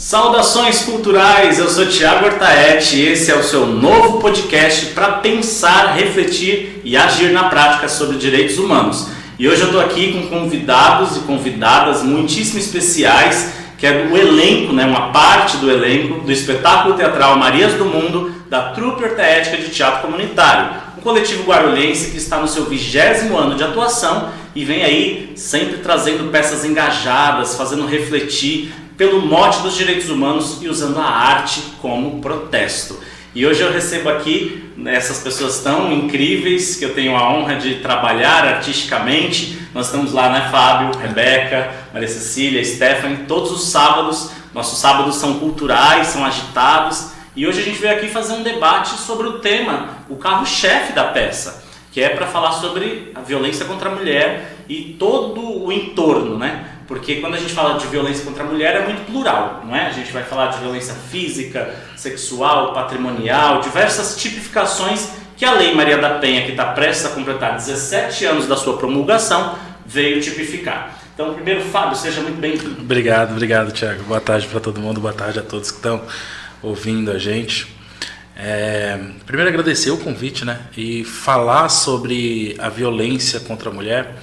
Saudações culturais, eu sou Thiago Artaete e esse é o seu novo podcast para pensar, refletir e agir na prática sobre direitos humanos. E hoje eu estou aqui com convidados e convidadas muitíssimo especiais, que é do elenco, uma parte do elenco do espetáculo teatral Marias do Mundo, da Trupe Ortaética de Teatro Comunitário, um coletivo guarulhense que está no seu 20º ano de atuação e vem aí sempre trazendo peças engajadas, fazendo refletir pelo mote dos direitos humanos e usando a arte como protesto. E hoje eu recebo aqui essas pessoas tão incríveis que eu tenho a honra de trabalhar artisticamente. Nós estamos lá, Fábio, Rebeca, Maria Cecília, Stephanie, todos os sábados. Nossos sábados são culturais, são agitados. E hoje a gente veio aqui fazer um debate sobre o tema, o carro-chefe da peça, que é para falar sobre a violência contra a mulher e todo o entorno, Porque quando a gente fala de violência contra a mulher é muito plural, não é? A gente vai falar de violência física, sexual, patrimonial, diversas tipificações que a Lei Maria da Penha, que está prestes a completar 17 anos da sua promulgação, veio tipificar. Então, primeiro, Fábio, seja muito bem-vindo. Obrigado, Thiago. Boa tarde para todo mundo, boa tarde a todos que estão ouvindo a gente. Primeiro, agradecer o convite, e falar sobre a violência contra a mulher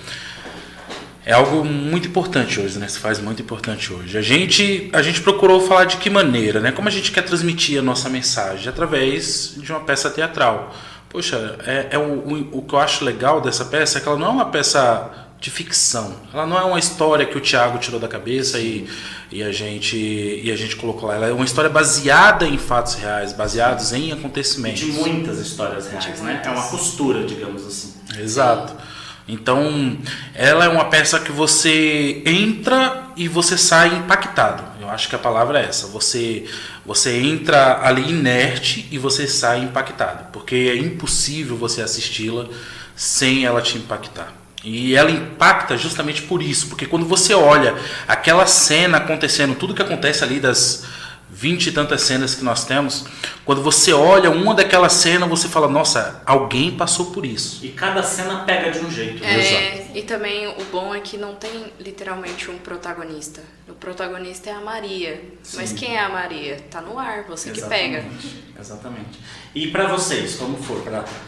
é algo muito importante hoje, se faz muito importante hoje. A gente procurou falar de que maneira, como a gente quer transmitir a nossa mensagem através de uma peça teatral. Poxa, o que eu acho legal dessa peça é que ela não é uma peça de ficção. Ela não é uma história que o Thiago tirou da cabeça e a gente colocou lá. Ela é uma história baseada em fatos reais, baseados em acontecimentos. De muitas histórias reais, É uma costura, digamos assim. Exato. Então, ela é uma peça que você entra e você sai impactado. Eu acho que a palavra é essa. Você entra ali inerte e você sai impactado. Porque é impossível você assisti-la sem ela te impactar. E ela impacta justamente por isso. Porque quando você olha aquela cena acontecendo, tudo que acontece ali das 20 e tantas cenas que nós temos, quando você olha uma daquelas cenas, você fala, nossa, alguém passou por isso. E cada cena pega de um jeito. Exato. E também o bom é que não tem literalmente um protagonista. O protagonista é a Maria. Sim. Mas quem é a Maria? Tá no ar, você que pega. Exatamente. E para vocês, como for?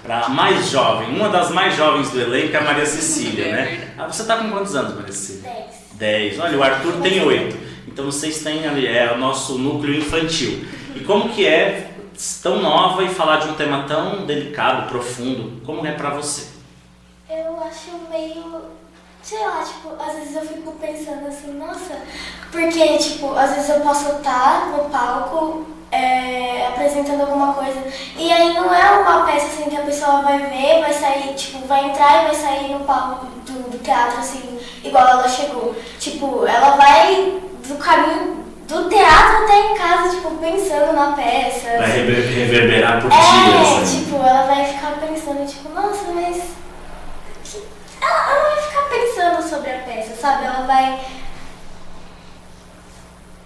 Para a mais jovem, uma das mais jovens do elenco é a Maria Cecília, Você tá com quantos anos, Maria Cecília? 10. Olha, o Arthur tem 8. Então vocês têm ali, o nosso núcleo infantil. E como que é tão nova e falar de um tema tão delicado, profundo, como é pra você? Eu acho meio, sei lá, às vezes eu fico pensando assim, nossa, porque, às vezes eu posso estar no palco apresentando alguma coisa, e aí não é uma peça assim que a pessoa vai ver, vai sair, vai entrar e vai sair no palco do teatro, assim, igual ela chegou. Ela vai do caminho do teatro até em casa, pensando na peça. Vai reverberar por dias. Ela vai ficar pensando, nossa, mas... Ela vai ficar pensando sobre a peça, sabe? Ela vai...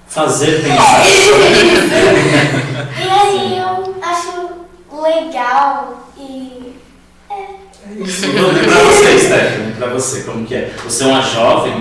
fazer pensar. E aí eu acho legal e... Isso. E pra você, Stephanie, pra você, como que é? Você é uma jovem,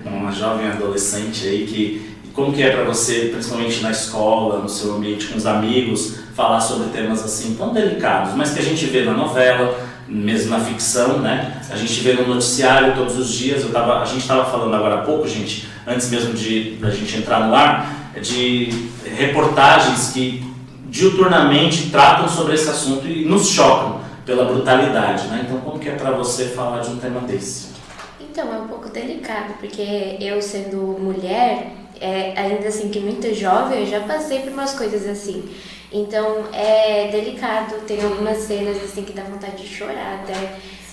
Uma jovem adolescente aí como que é para você, principalmente na escola, no seu ambiente com os amigos, falar sobre temas assim tão delicados, mas que a gente vê na novela, mesmo na ficção, A gente vê no noticiário todos os dias. A gente estava falando agora há pouco, gente, antes mesmo da gente entrar no ar, de reportagens que diuturnamente tratam sobre esse assunto e nos chocam pela brutalidade, Então como que é para você falar de um tema desse? Então, é um pouco delicado, porque eu sendo mulher, ainda assim que muito jovem, eu já passei por umas coisas assim. Então, é delicado, tem algumas cenas assim que dá vontade de chorar até.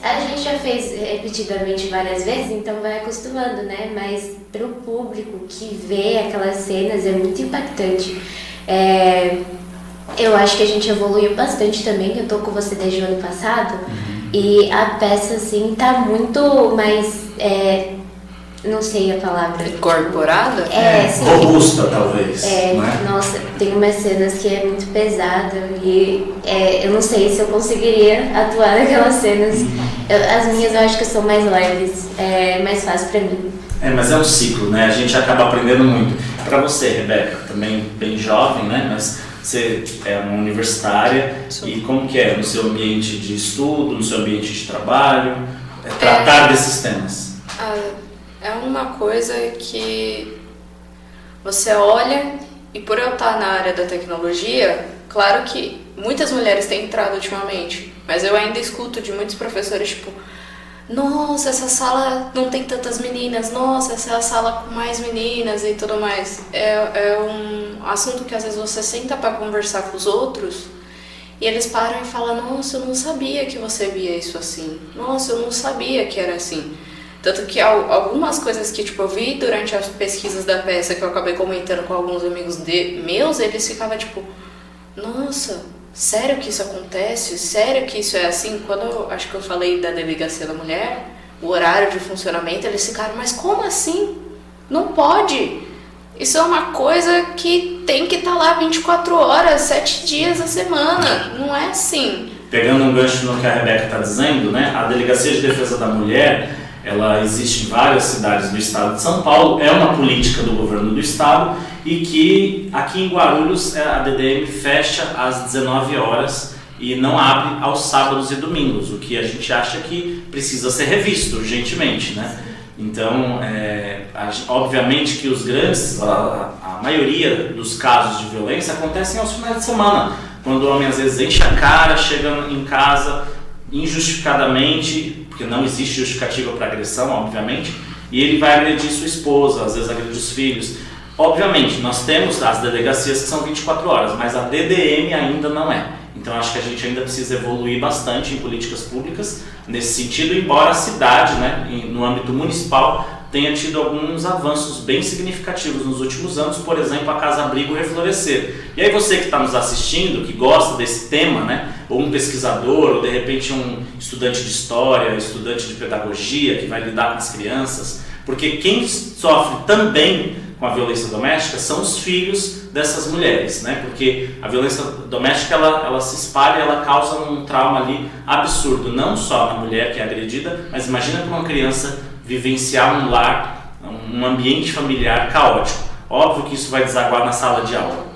A gente já fez repetidamente várias vezes, então vai acostumando, Mas pro público que vê aquelas cenas é muito impactante. Eu acho que a gente evoluiu bastante também, eu tô com você desde o ano passado. E a peça, assim, tá muito mais, não sei a palavra. Incorporada? Sim. Robusta, talvez. Nossa, tem umas cenas que é muito pesada e eu não sei se eu conseguiria atuar naquelas cenas. As minhas eu acho que são mais leves, é mais fácil pra mim. Mas é um ciclo, né? A gente acaba aprendendo muito. Para você, Rebeca, também bem jovem, né? Mas você é uma universitária. Sim. E como que é no seu ambiente de estudo, no seu ambiente de trabalho, tratar desses temas? É uma coisa que você olha, e por eu estar na área da tecnologia, claro que muitas mulheres têm entrado ultimamente, mas eu ainda escuto de muitos professores, tipo, nossa, essa sala não tem tantas meninas, nossa, essa é a sala com mais meninas e tudo mais. É um assunto que às vezes você senta para conversar com os outros e eles param e falam, nossa, eu não sabia que você via isso assim, nossa, eu não sabia que era assim. Tanto que algumas coisas que tipo, eu vi durante as pesquisas da peça, que eu acabei comentando com alguns amigos meus, eles ficavam tipo, nossa, sério que isso acontece? Sério que isso é assim? Quando acho que eu falei da delegacia da mulher, o horário de funcionamento, eles ficaram, mas como assim? Não pode! Isso é uma coisa que tem que estar lá 24 horas, 7 dias a semana, não é assim. Pegando um gancho no que a Rebeca está dizendo, né? A Delegacia de Defesa da Mulher, ela existe em várias cidades do estado de São Paulo, é uma política do governo do estado e que aqui em Guarulhos a DDM fecha às 19 horas e não abre aos sábados e domingos, o que a gente acha que precisa ser revisto urgentemente, né? Então, obviamente que os grandes, a maioria dos casos de violência acontecem aos finais de semana, quando o homem às vezes enche a cara, chega em casa injustificadamente, porque não existe justificativa para agressão, obviamente, e ele vai agredir sua esposa, às vezes agride os filhos. Obviamente, nós temos as delegacias que são 24 horas, mas a DDM ainda não é. Então, acho que a gente ainda precisa evoluir bastante em políticas públicas nesse sentido, embora a cidade, né, no âmbito municipal, tenha tido alguns avanços bem significativos nos últimos anos, por exemplo, a Casa Abrigo Reflorescer. E aí você que está nos assistindo, que gosta desse tema, né, ou um pesquisador, ou de repente um estudante de história, estudante de pedagogia, que vai lidar com as crianças, porque quem sofre também com a violência doméstica são os filhos dessas mulheres, né? Porque a violência doméstica ela se espalha, ela causa um trauma ali absurdo, não só na mulher que é agredida, mas imagina para uma criança vivenciar um lar, um ambiente familiar caótico. Óbvio que isso vai desaguar na sala de aula.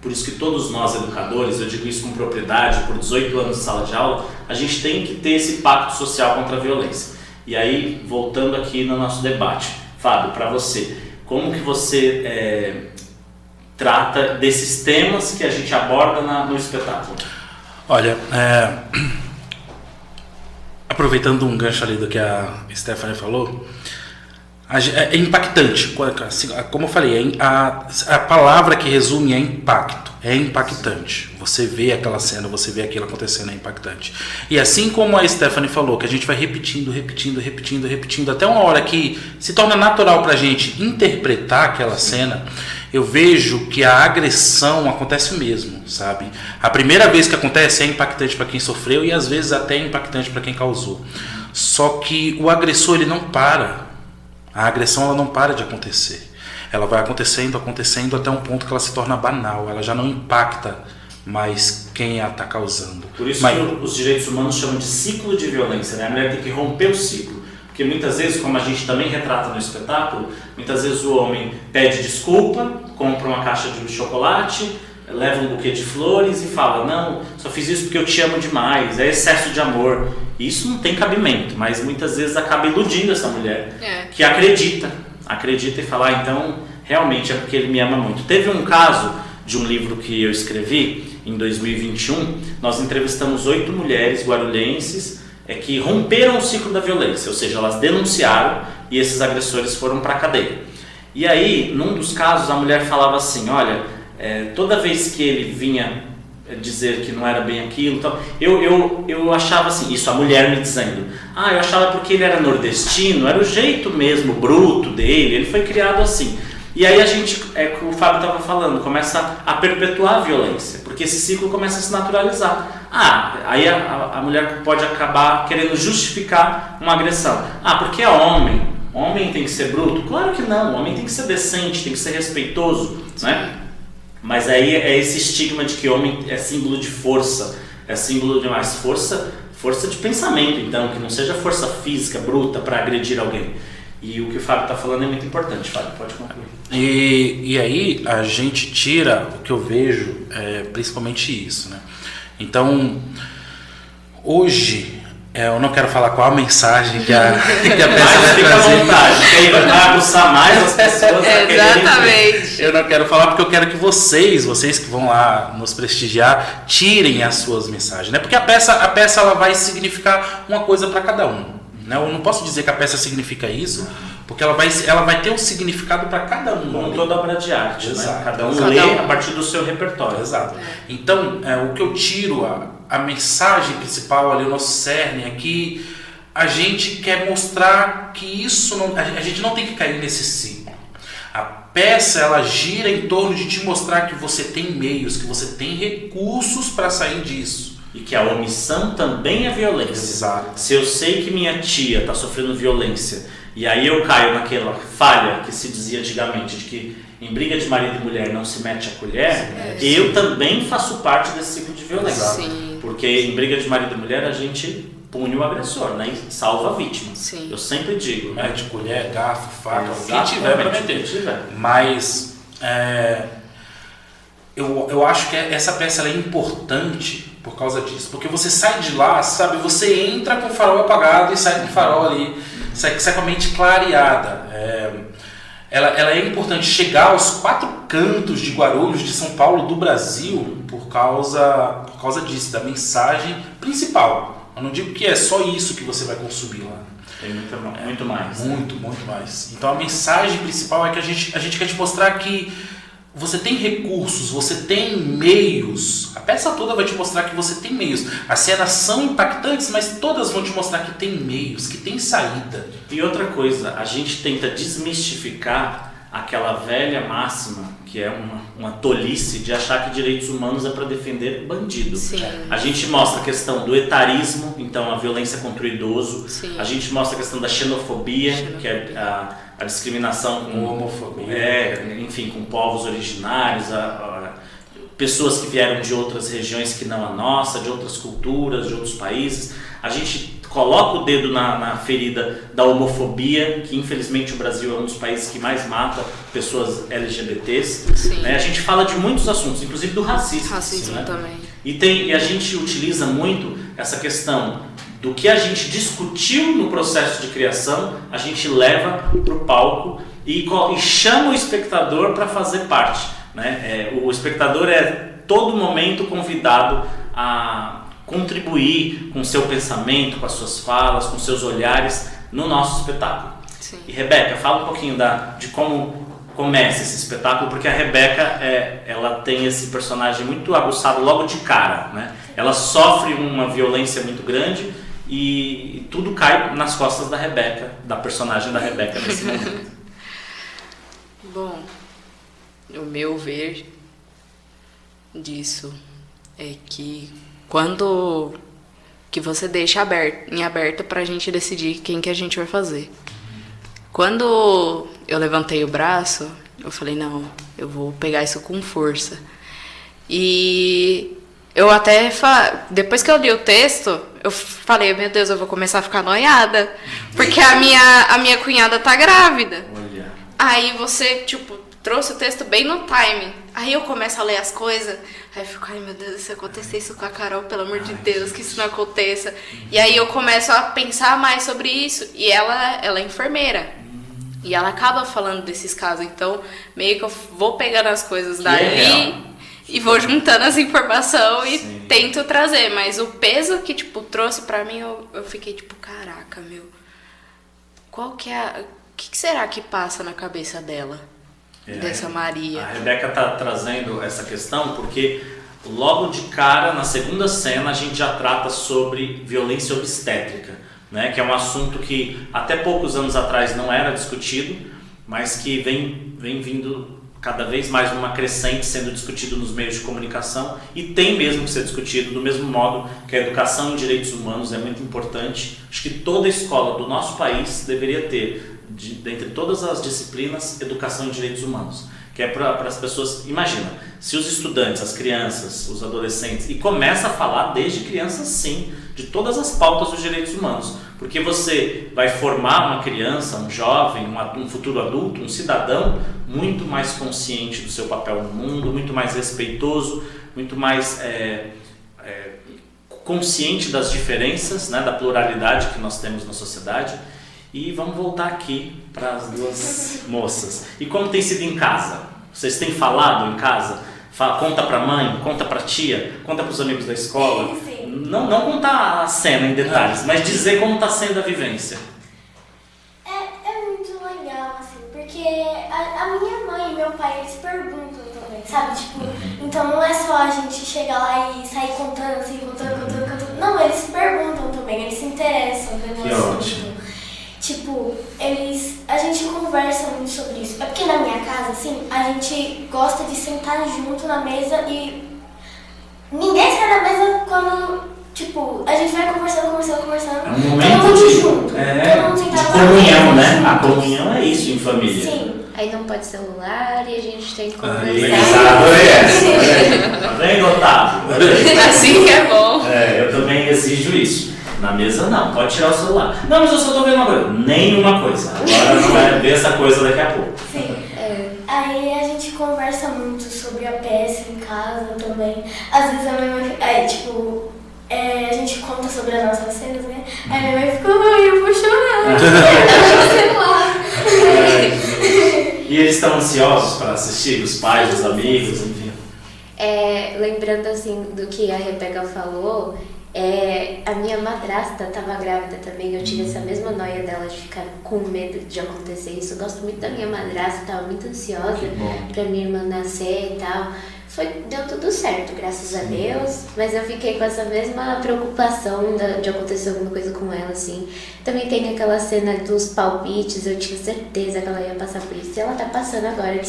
Por isso que todos nós educadores, eu digo isso com propriedade, por 18 anos de sala de aula, a gente tem que ter esse pacto social contra a violência. E aí, voltando aqui no nosso debate, Fábio, para você, como que você trata desses temas que a gente aborda no espetáculo? Olha, aproveitando um gancho ali do que a Stephanie falou, é impactante. Como eu falei, a palavra que resume é impacto. É impactante. Você vê aquela cena, você vê aquilo acontecendo, é impactante. E assim como a Stephanie falou, que a gente vai repetindo, até uma hora que se torna natural pra gente interpretar aquela cena, eu vejo que a agressão acontece mesmo, sabe? A primeira vez que acontece é impactante para quem sofreu e às vezes até é impactante para quem causou. Só que o agressor, ele não para. A agressão, ela não para de acontecer. Ela vai acontecendo até um ponto que ela se torna banal. Ela já não impacta mais quem a está causando. Por isso que os direitos humanos chamam de ciclo de violência, né? A mulher tem que romper o ciclo. Porque muitas vezes, como a gente também retrata no espetáculo, muitas vezes o homem pede desculpa, compra uma caixa de chocolate, leva um buquê de flores e fala, não, só fiz isso porque eu te amo demais, é excesso de amor. Isso não tem cabimento, mas muitas vezes acaba iludindo essa mulher, que acredita e fala, então realmente é porque ele me ama muito. Teve um caso de um livro que eu escrevi em 2021, nós entrevistamos 8 mulheres guarulhenses que romperam o ciclo da violência, ou seja, elas denunciaram e esses agressores foram para a cadeia. E aí, num dos casos, a mulher falava assim, olha, toda vez que ele vinha dizer que não era bem aquilo, então, eu achava assim, isso a mulher me dizendo, eu achava porque ele era nordestino, era o jeito mesmo bruto dele, ele foi criado assim. E aí a gente, como o Fábio estava falando, começa a perpetuar a violência, porque esse ciclo começa a se naturalizar. Aí a mulher pode acabar querendo justificar uma agressão. Porque é homem. Homem tem que ser bruto? Claro que não, o homem tem que ser decente, tem que ser respeitoso, né? Mas aí é esse estigma de que homem é símbolo de força, é símbolo de mais força de pensamento, então, que não seja força física, bruta, para agredir alguém. E o que o Fábio está falando é muito importante. Fábio, pode concluir. E aí a gente tira o que eu vejo, principalmente isso, né? Então, hoje, eu não quero falar qual a mensagem que a peça vai fica trazer. à vontade, que aí vai aguçar mais as pessoas. Exatamente. Eu não quero falar porque eu quero que vocês que vão lá nos prestigiar, tirem as suas mensagens, né? Porque a peça ela vai significar uma coisa para cada um. Né? Eu não posso dizer que a peça significa isso, porque ela vai ter um significado para cada um. Como toda obra de arte, Exato. né? Cada um lê a partir do seu repertório. Exato. Então, o que eu tiro, a mensagem principal ali, o nosso cerne é que a gente quer mostrar que isso não, a gente não tem que cair nesse ciclo. A peça, ela gira em torno de te mostrar que você tem meios, que você tem recursos para sair disso. E que a omissão também é violência. Exato. Se eu sei que minha tia está sofrendo violência, e aí eu caio naquela falha que se dizia antigamente, de que em briga de marido e mulher não se mete a colher, eu também faço parte desse ciclo de violência. Sim. Porque em briga de marido e mulher a gente pune o agressor, né? E salva a vítima. Sim. Eu sempre digo. Mete colher, garfo, faca, o que Exatamente, tiver para o que meter. tiver. Mas eu acho que essa peça ela é importante por causa disso. Porque você sai de lá, sabe? Você entra com o farol apagado e sai com o farol ali, sai com a mente clareada. Ela é importante chegar aos 4 cantos de Guarulhos, de São Paulo, do Brasil, por causa disso, da mensagem principal. Eu não digo que é só isso que você vai consumir lá. Tem muito mais. Muito, muito mais. Então a mensagem principal é que a gente quer te mostrar que você tem recursos, você tem meios. A peça toda vai te mostrar que você tem meios. As cenas são impactantes, mas todas vão te mostrar que tem meios, que tem saída. E outra coisa, a gente tenta desmistificar aquela velha máxima, que é uma tolice de achar que direitos humanos é para defender bandido. Sim. A gente mostra a questão do etarismo, então a violência contra o idoso. Sim. A gente mostra a questão da xenofobia, que é a discriminação com homofobia. enfim, com povos originários, pessoas que vieram de outras regiões que não a nossa, de outras culturas, de outros países. A gente coloca o dedo na ferida da homofobia, que infelizmente o Brasil é um dos países que mais mata pessoas LGBTs. Sim. Né? A gente fala de muitos assuntos, inclusive do racismo. Racismo, né? também. E a gente utiliza muito essa questão do que a gente discutiu no processo de criação, a gente leva para o palco e chama o espectador para fazer parte. Né? O espectador é todo momento convidado a contribuir com o seu pensamento, com as suas falas, com seus olhares no nosso espetáculo. Sim. E Rebeca, fala um pouquinho de como começa esse espetáculo, porque a Rebeca ela tem esse personagem muito aguçado logo de cara, né? Ela sofre uma violência muito grande e tudo cai nas costas da Rebeca, da personagem da Rebeca nesse momento. Bom, o meu ver disso é que quando que você deixa em aberto pra gente decidir quem que a gente vai fazer. Quando eu levantei o braço, eu falei, não, eu vou pegar isso com força. E eu até, depois que eu li o texto, eu falei, meu Deus, eu vou começar a ficar noiada, porque a minha cunhada tá grávida. Olha. Aí você, trouxe o texto bem no timing. Aí eu começo a ler as coisas, aí eu fico, ai meu Deus, se acontecer isso com a Carol, pelo amor de Deus, que isso não aconteça. E aí eu começo a pensar mais sobre isso, e ela é enfermeira. E ela acaba falando desses casos, então meio que eu vou pegando as coisas dali e vou juntando as informações e Sim. tento trazer. Mas o peso que, trouxe pra mim, eu fiquei caraca, meu, qual que é o que será que passa na cabeça dela? Dessa Maria. A Rebeca está trazendo essa questão porque logo de cara, na segunda cena, a gente já trata sobre violência obstétrica, né? Que é um assunto que até poucos anos atrás não era discutido, mas que vem vindo cada vez mais numa crescente, sendo discutido nos meios de comunicação e tem mesmo que ser discutido do mesmo modo que a educação em direitos humanos é muito importante. Acho que toda escola do nosso país deveria ter, dentre todas as disciplinas, educação em direitos humanos, que é para as pessoas. Imagina, se os estudantes, as crianças, os adolescentes, e começa a falar desde crianças sim, de todas as pautas dos direitos humanos, Porque você vai formar uma criança, um jovem, um futuro adulto, um cidadão muito mais consciente do seu papel no mundo, muito mais respeitoso, muito mais consciente das diferenças, né, da pluralidade que nós temos na sociedade. E vamos voltar aqui para as duas moças. E como tem sido em casa? Vocês têm falado em casa? Conta para a mãe, conta para a tia, conta para os amigos da escola. Sim. Não contar a cena em detalhes, mas dizer como está sendo a vivência. É muito legal, assim, porque a minha mãe e meu pai, eles perguntam também, sabe? Tipo, então não é só a gente chegar lá e sair contando, assim, contando. Não, eles perguntam também, eles se interessam pelo assunto. Ótimo. Tipo, a gente conversa muito sobre isso. É porque na minha casa, assim, a gente gosta de sentar junto na mesa e ninguém sai da mesa quando, tipo, a gente vai conversando. É um momento todo mundo de, junto. Todo mundo de sentado comunhão, na mesa, né? A juntos. comunhão é isso em família. Sim. Aí não pode celular e a gente tem que Exato, conversar. essa. Tá vendo, Otávio? Assim que é bom. Eu também exijo isso. Na mesa não, pode tirar o celular. Não, mas eu só tô vendo uma coisa. Nenhuma coisa. Agora não vai ver essa coisa daqui a pouco. Sim. Aí a gente conversa muito sobre a peça em casa também. Às vezes a minha mãe, a gente conta sobre as nossas cenas, né? Aí minha mãe fica, mãe, eu vou chorar. Sei lá. E eles estão ansiosos para assistir, os pais, os amigos, enfim. Lembrando assim do que a Rebeca falou, a minha madrasta estava grávida também, eu tive essa mesma noia dela de ficar com medo de acontecer isso. Eu gosto muito da minha madrasta, estava muito ansiosa para minha irmã nascer e tal. Deu tudo certo, graças a Deus, mas eu fiquei com essa mesma preocupação de acontecer alguma coisa com ela, assim. Também tem aquela cena dos palpites, eu tinha certeza que ela ia passar por isso. E ela tá passando agora, que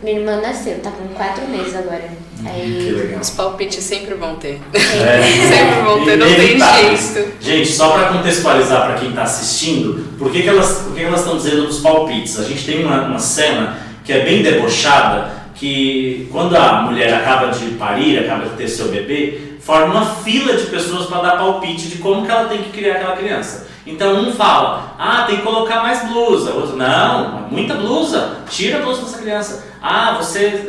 minha irmã nasceu, tá com 4 meses agora. Que legal. Os palpites sempre vão ter. Sempre vão ter, não tem Inevitáveis. jeito. Gente, só para contextualizar para quem está assistindo, por que elas estão dizendo dos palpites? A gente tem uma cena que é bem debochada, que quando a mulher acaba de parir, acaba de ter seu bebê, forma uma fila de pessoas para dar palpite de como que ela tem que criar aquela criança. Então um fala, tem que colocar mais blusa, outro, não, muita blusa, tira a blusa dessa criança.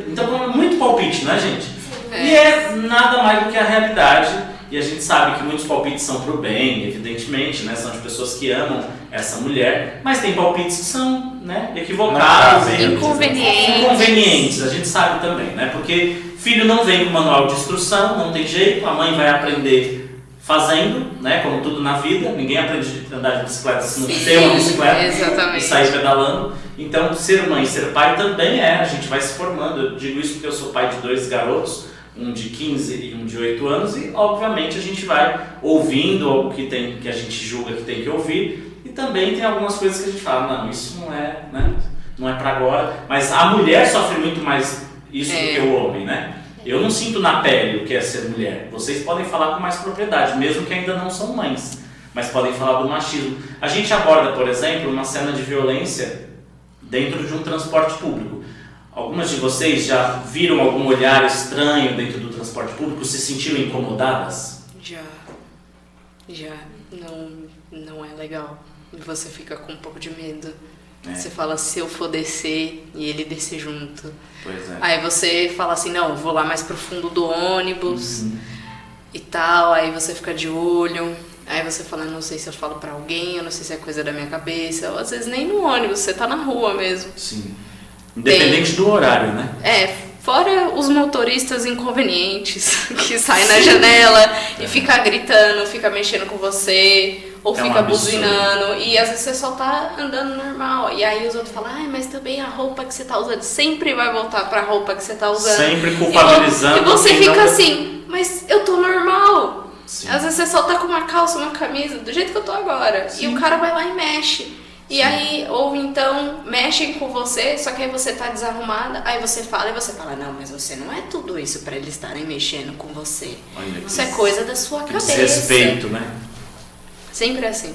Então é muito palpite, né, gente? E é nada mais do que a realidade. E a gente sabe que muitos palpites são pro bem, evidentemente, né? São de pessoas que amam essa mulher, mas tem palpites que são, né, equivocados, inconvenientes, a gente sabe também, né? Porque filho não vem com manual de instrução, não tem jeito, a mãe vai aprender fazendo, né? Como tudo na vida, ninguém aprende a andar de bicicleta se não tem uma bicicleta e sair pedalando. Então, ser mãe e ser pai também a gente vai se formando. Eu digo isso porque eu sou pai de 2 garotos, um de 15 e um de 8 anos, e obviamente a gente vai ouvindo o que a gente julga que tem que ouvir, e também tem algumas coisas que a gente fala, não, isso não é, né? Não é para agora, mas a mulher sofre muito mais isso do que o homem, né? Eu não sinto na pele o que é ser mulher. Vocês podem falar com mais propriedade, mesmo que ainda não são mães, mas podem falar do machismo. A gente aborda, por exemplo, uma cena de violência dentro de um transporte público. Algumas de vocês já viram algum olhar estranho dentro do transporte público? Se sentiram incomodadas? Já. Não é legal. Você fica com um pouco de medo. Você fala, se eu for descer e ele descer junto. Pois é. Aí você fala assim, não, vou lá mais pro fundo do ônibus e tal. Aí você fica de olho. Aí você fala, não sei se eu falo pra alguém, eu não sei se é coisa da minha cabeça. Ou às vezes nem no ônibus, você tá na rua mesmo. Sim. Independente do horário, né? Fora os motoristas inconvenientes que saem na janela e fica gritando, fica mexendo com você, ou fica buzinando, e às vezes você só tá andando normal. E aí os outros falam, mas também a roupa que você tá usando sempre vai voltar pra roupa que você tá usando. Sempre culpabilizando. E você fica assim, mas eu tô normal. Sim. Às vezes você só tá com uma calça, uma camisa, do jeito que eu tô agora. Sim. E o cara vai lá e mexe. E aí, ou então, mexem com você, só que aí você tá desarrumada, aí você fala, não, mas você não é tudo isso pra eles estarem mexendo com você. Isso é coisa da sua cabeça. Desrespeito, né? Sempre assim.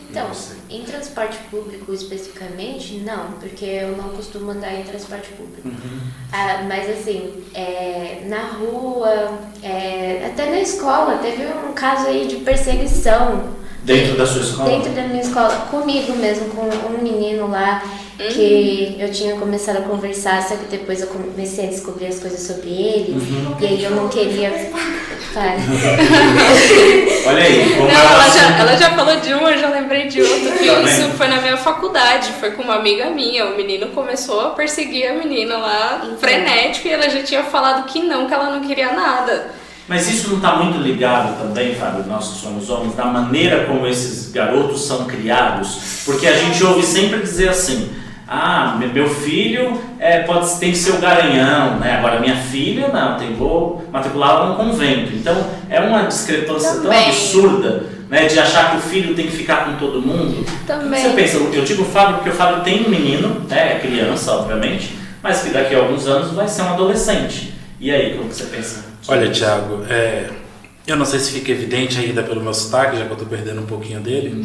Então, em transporte público especificamente, não, porque eu não costumo andar em transporte público. Mas assim, na rua, até na escola, teve um caso aí de perseguição Dentro da sua escola? Dentro da minha escola, comigo mesmo, com um menino lá que eu tinha começado a conversar, só que depois eu comecei a descobrir as coisas sobre ele, e aí eu não queria... Para. Olha aí, como Ela já falou de uma, eu já lembrei de outra, que Tá isso vendo? foi na minha faculdade, foi com uma amiga minha, o menino começou a perseguir a menina lá, Então. frenético, e ela já tinha falado que ela não queria nada. Mas isso não está muito ligado também, Fábio, nós que somos homens, da maneira como esses garotos são criados? Porque a gente ouve sempre dizer assim, meu filho tem que ser o garanhão, né? Agora minha filha não, vou matriculá-la no convento. Então é uma discrepância tão Também. absurda, né, de achar que o filho tem que ficar com todo mundo. Também. Você pensa, eu digo o Fábio porque o Fábio tem um menino, é criança, obviamente, mas que daqui a alguns anos vai ser um adolescente. E aí, como que você pensa? Olha, Thiago, eu não sei se fica evidente ainda pelo meu sotaque, já que eu estou perdendo um pouquinho dele,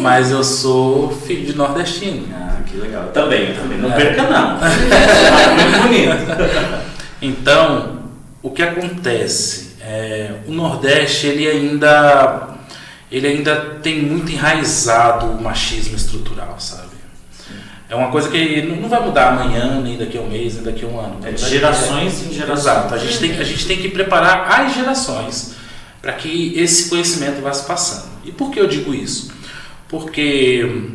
mas eu sou filho de nordestino. Que legal. Também. Não perca não. É muito bonito. Então, o que acontece? O Nordeste, ele ainda tem muito enraizado o machismo estrutural, sabe? É uma coisa que não vai mudar amanhã, nem daqui a um mês, nem daqui a um ano. É de gerações em gerações. Exato. A gente tem que preparar as gerações para que esse conhecimento vá se passando. E por que eu digo isso? Porque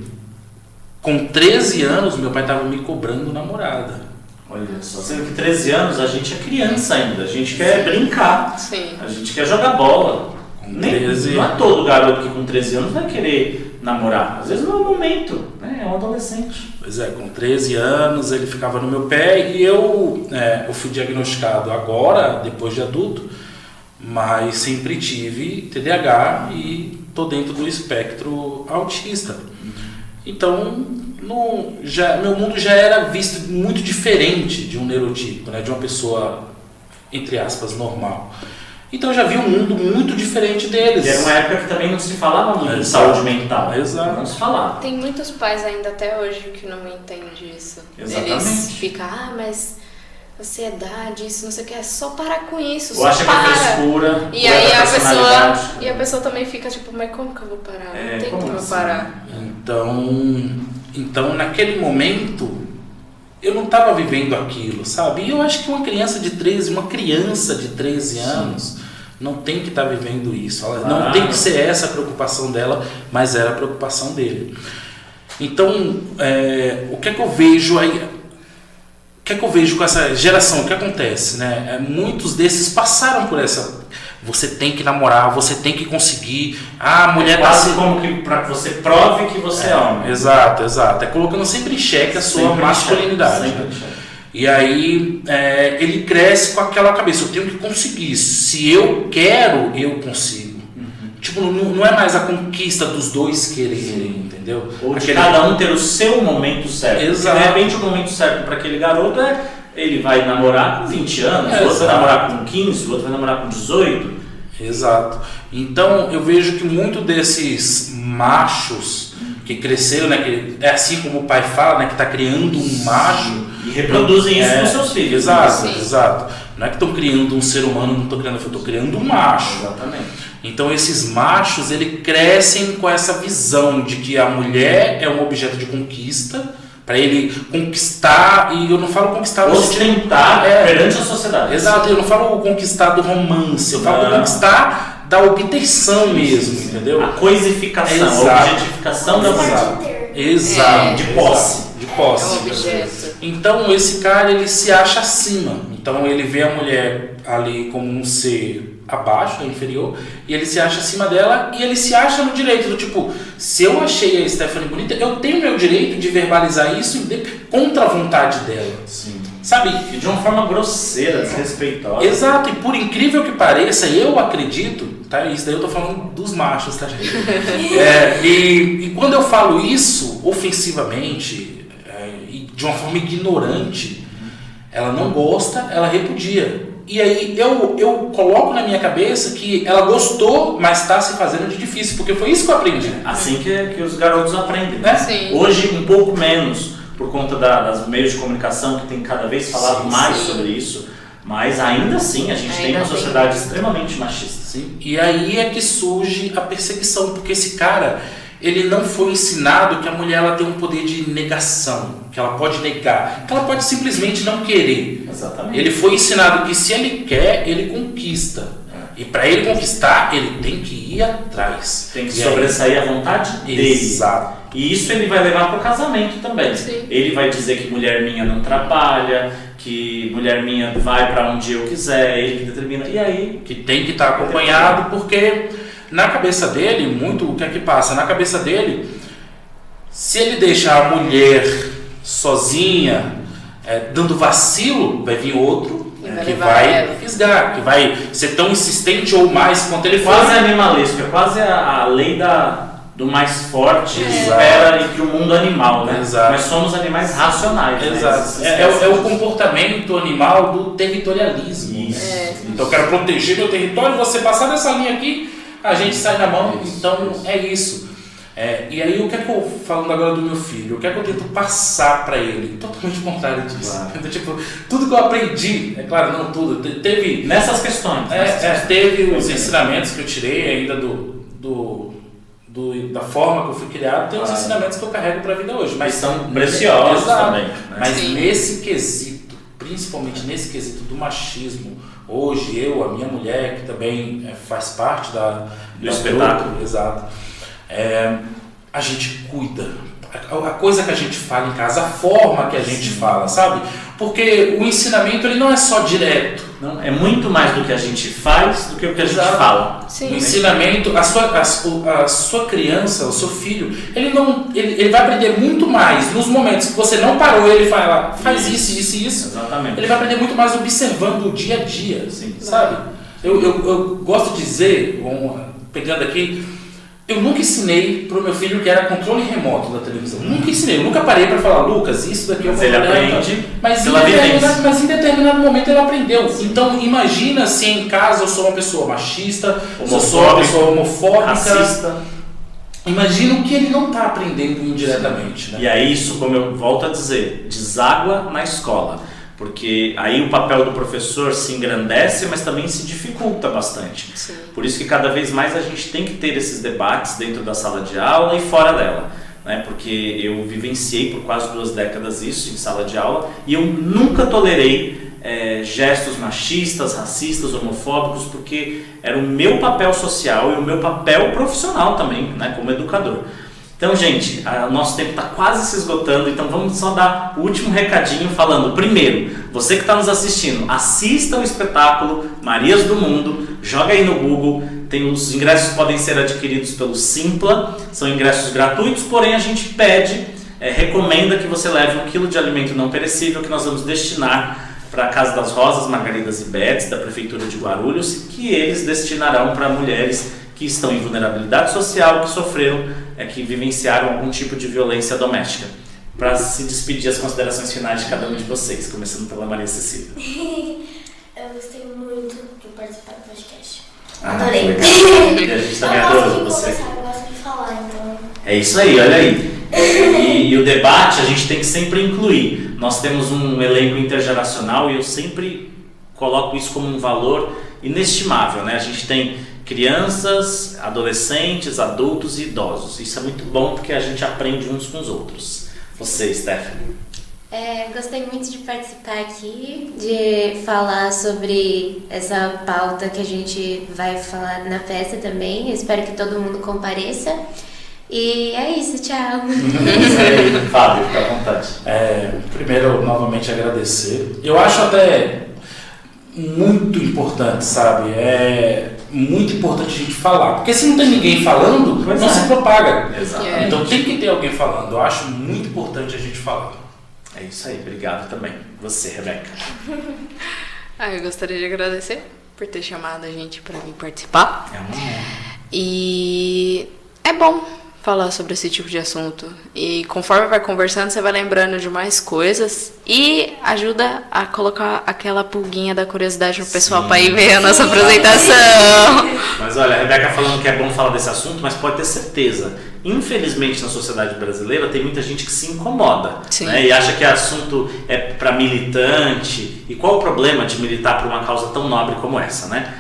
com 13 anos meu pai estava me cobrando namorada. Olha só, sendo que 13 anos a gente é criança ainda, a gente quer brincar, Sim. a gente quer jogar bola. Com 13... Não é todo garoto que com 13 anos vai querer namorar, às vezes não é o momento, né? É um adolescente. Pois é, com 13 anos ele ficava no meu pé e eu fui diagnosticado agora, depois de adulto, mas sempre tive TDAH e estou dentro do espectro autista. Então, meu mundo já era visto muito diferente de um neurotípico, né, de uma pessoa, entre aspas, normal. Então eu já vi um mundo muito diferente deles. E era uma época que também não se falava muito de saúde mental. Exato. Não se falava. Tem muitos pais ainda até hoje que não entendem isso. Exatamente. Eles ficam, mas ansiedade, isso, não sei o que, é só parar com isso, Ou só acha que é para. frescura, E ou aí da personalidade. a pessoa também fica tipo, mas como que eu vou parar? Não tem como eu assim? parar. Então naquele momento eu não estava vivendo aquilo, sabe? E eu acho que uma criança de 13 anos não tem que estar vivendo isso. Ela não tem que ser essa a preocupação dela, mas era a preocupação dele. Então, o que é que eu vejo aí? O que é que eu vejo com essa geração? O que acontece, né? Muitos desses passaram por essa... Você tem que namorar, você tem que conseguir. A mulher quase como que para que você prove que você é homem. Exato. É colocando sempre em xeque a sua masculinidade. Né? E aí ele cresce com aquela cabeça, eu tenho que conseguir. Se eu quero, eu consigo. Tipo, não é mais a conquista dos dois quererem, entendeu? Ou de cada um ter o seu momento certo. Exato. De repente o momento certo para aquele garoto ele vai namorar com 20 anos, o outro vai namorar com 15, o outro vai namorar com 18. Exato. Então eu vejo que muito desses machos que cresceram, né, que é assim como o pai fala, né, que está criando um macho. E reproduzem isso com seus filhos. Exato. Não é que estão criando um ser humano, não estou criando, eu estou criando um macho. Exatamente. Então esses machos, eles crescem com essa visão de que a mulher é um objeto de conquista, para ele conquistar, e eu não falo conquistar... Ostentar perante a sociedade. Exato, eu não falo conquistar do romance, eu falo conquistar da obtenção mesmo, entendeu? A coisificação, a objetificação da mulher. Exato. De posse. De posse. É um objeto. Então esse cara, ele se acha acima. Então ele vê a mulher ali como um ser abaixo, inferior, e ele se acha acima dela e ele se acha no direito do tipo, se eu achei a Stephanie bonita, eu tenho meu direito de verbalizar isso contra a vontade dela. Sim. Sabe? E de uma forma grosseira, desrespeitosa. Exato, e por incrível que pareça, eu acredito, tá? Isso daí eu tô falando dos machos, tá, gente? E quando eu falo isso ofensivamente e de uma forma ignorante, ela não gosta, ela repudia. E aí eu coloco na minha cabeça que ela gostou, mas está se fazendo de difícil, porque foi isso que eu aprendi. Assim que os garotos aprendem, né? Sim. Hoje um pouco menos, por conta das meios de comunicação que tem cada vez falado mais sobre isso, Mas ainda assim a gente tem uma sociedade extremamente machista. Sim. E aí é que surge a perseguição, porque esse cara, ele não foi ensinado que a mulher ela tem um poder de negação, que ela pode negar, que ela pode simplesmente não querer. Exatamente. Ele foi ensinado que se ele quer, ele conquista. E para ele conquistar, ele tem que ir atrás. Tem que sobressair a vontade dele. Exato. E isso ele vai levar para o casamento também. Sim. Ele vai dizer que mulher minha não trabalha, que mulher minha vai para onde eu quiser, ele que determina. E aí? Que tem que estar acompanhado, porque na cabeça dele, muito o que é que passa? Na cabeça dele, se ele deixar a mulher sozinha, dando vacilo, vai vir outro que vai fisgar, que vai ser tão insistente ou mais quanto ele for. Quase animalesco, é quase a lei do mais forte espera entre o mundo animal, né? Exato. Nós somos animais racionais. Exato. Né? É o comportamento animal do territorialismo. Isso. Então eu quero proteger meu território, você passar dessa linha aqui, a gente sai na mão. Então é isso. E aí o que é que eu, falando agora do meu filho, o que é que eu tento passar para ele? Totalmente contrário disso. Claro. Então, tipo, tudo que eu aprendi, é claro, não tudo, teve... Nessas questões. Teve os ensinamentos que eu tirei ainda da forma que eu fui criado, tem os ensinamentos que eu carrego para a vida hoje. Mas são preciosos também. Né? Mas nesse quesito, principalmente nesse quesito do machismo, hoje a minha mulher, que também faz parte do espetáculo. Grupo, exato, a gente cuida. A coisa que a gente fala em casa, a forma que a gente fala, sabe? Porque o ensinamento ele não é só direto. Não, é muito mais do que a gente faz do que o que a gente fala. Sim. O ensinamento, a sua criança, o seu filho, ele vai aprender muito mais nos momentos que você não parou ele faz isso. Exatamente. Ele vai aprender muito mais observando o dia a dia, Sim. sabe? Eu gosto de dizer, pegando aqui, eu nunca ensinei pro meu filho que era controle remoto da televisão. Nunca ensinei, eu nunca parei para falar, Lucas, isso daqui Mas ele aprende mas em determinado momento ele aprendeu. Então imagina se em casa eu sou uma pessoa machista, se eu sou uma pessoa homofóbica, racista. Imagina o que ele não está aprendendo indiretamente. Né? E aí isso, como eu volto a dizer, deságua na escola. Porque aí o papel do professor se engrandece, mas também se dificulta bastante. Sim. Por isso que cada vez mais a gente tem que ter esses debates dentro da sala de aula e fora dela. Né? Porque eu vivenciei por quase 2 décadas isso em sala de aula e eu nunca tolerei gestos machistas, racistas, homofóbicos, porque era o meu papel social e o meu papel profissional também, né? Como educador. Então, gente, o nosso tempo está quase se esgotando, então vamos só dar o último recadinho falando. Primeiro, você que está nos assistindo, assista o espetáculo Marias do Mundo, joga aí no Google, os ingressos podem ser adquiridos pelo Simpla, são ingressos gratuitos, porém a gente recomenda que você leve 1 quilo de alimento não perecível que nós vamos destinar para a Casa das Rosas, Margaridas e Bets, da Prefeitura de Guarulhos, que eles destinarão para mulheres que estão em vulnerabilidade social, que sofreram, que vivenciaram algum tipo de violência doméstica. Para se despedir, as considerações finais de cada um de vocês, começando pela Maria Cecília. Eu gostei muito de participar do podcast. Adorei. E a gente também eu adorou gosto de você. conversar, eu gosto de falar, então... É isso aí, olha aí. E o debate a gente tem que sempre incluir. Nós temos um elenco intergeracional e eu sempre coloco isso como um valor inestimável, né? A gente tem crianças, adolescentes, adultos e idosos. Isso é muito bom porque a gente aprende uns com os outros. Você, Stephanie. Gostei muito de participar aqui, de falar sobre essa pauta que a gente vai falar na peça também. Eu espero que todo mundo compareça. E é isso, tchau. Fábio, fica à vontade. Primeiro, novamente agradecer. Eu acho até muito importante, sabe? É muito importante a gente falar. Porque se não tem ninguém falando, não se propaga. Exato. Então tem que ter alguém falando. Eu acho muito importante a gente falar. É isso aí, obrigado também. Você, Rebeca. Eu gostaria de agradecer por ter chamado a gente para vir participar. E é bom falar sobre esse tipo de assunto. E conforme vai conversando, você vai lembrando de mais coisas e ajuda a colocar aquela pulguinha da curiosidade no pessoal para ir ver a nossa apresentação. Mas olha, a Rebeca falando que é bom falar desse assunto, mas pode ter certeza, infelizmente na sociedade brasileira tem muita gente que se incomoda, Sim. né? E acha que o assunto é para militante. E qual o problema de militar por uma causa tão nobre como essa, né?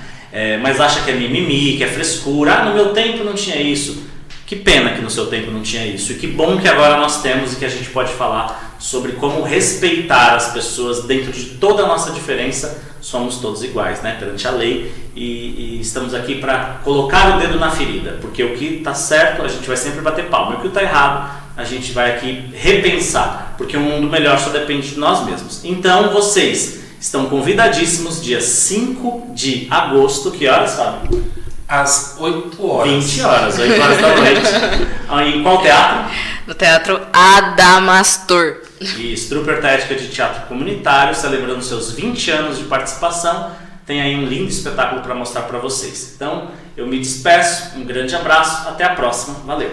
Mas acha que é mimimi, que é frescura. No meu tempo não tinha isso. Que pena que no seu tempo não tinha isso. E que bom que agora nós temos e que a gente pode falar sobre como respeitar as pessoas dentro de toda a nossa diferença. Somos todos iguais, né, perante a lei, e estamos aqui para colocar o dedo na ferida, porque o que está certo a gente vai sempre bater palma, e o que está errado a gente vai aqui repensar, porque um mundo melhor só depende de nós mesmos. Então vocês estão convidadíssimos dia 5 de agosto, que horas, Fábio? Às 8 horas. 20 horas, 8 horas da noite. Em qual teatro? No Teatro Adamastor. Isso, Trupe Artética de Teatro Comunitário, celebrando seus 20 anos de participação. Tem aí um lindo espetáculo para mostrar para vocês. Então, eu me despeço, um grande abraço, até a próxima, valeu!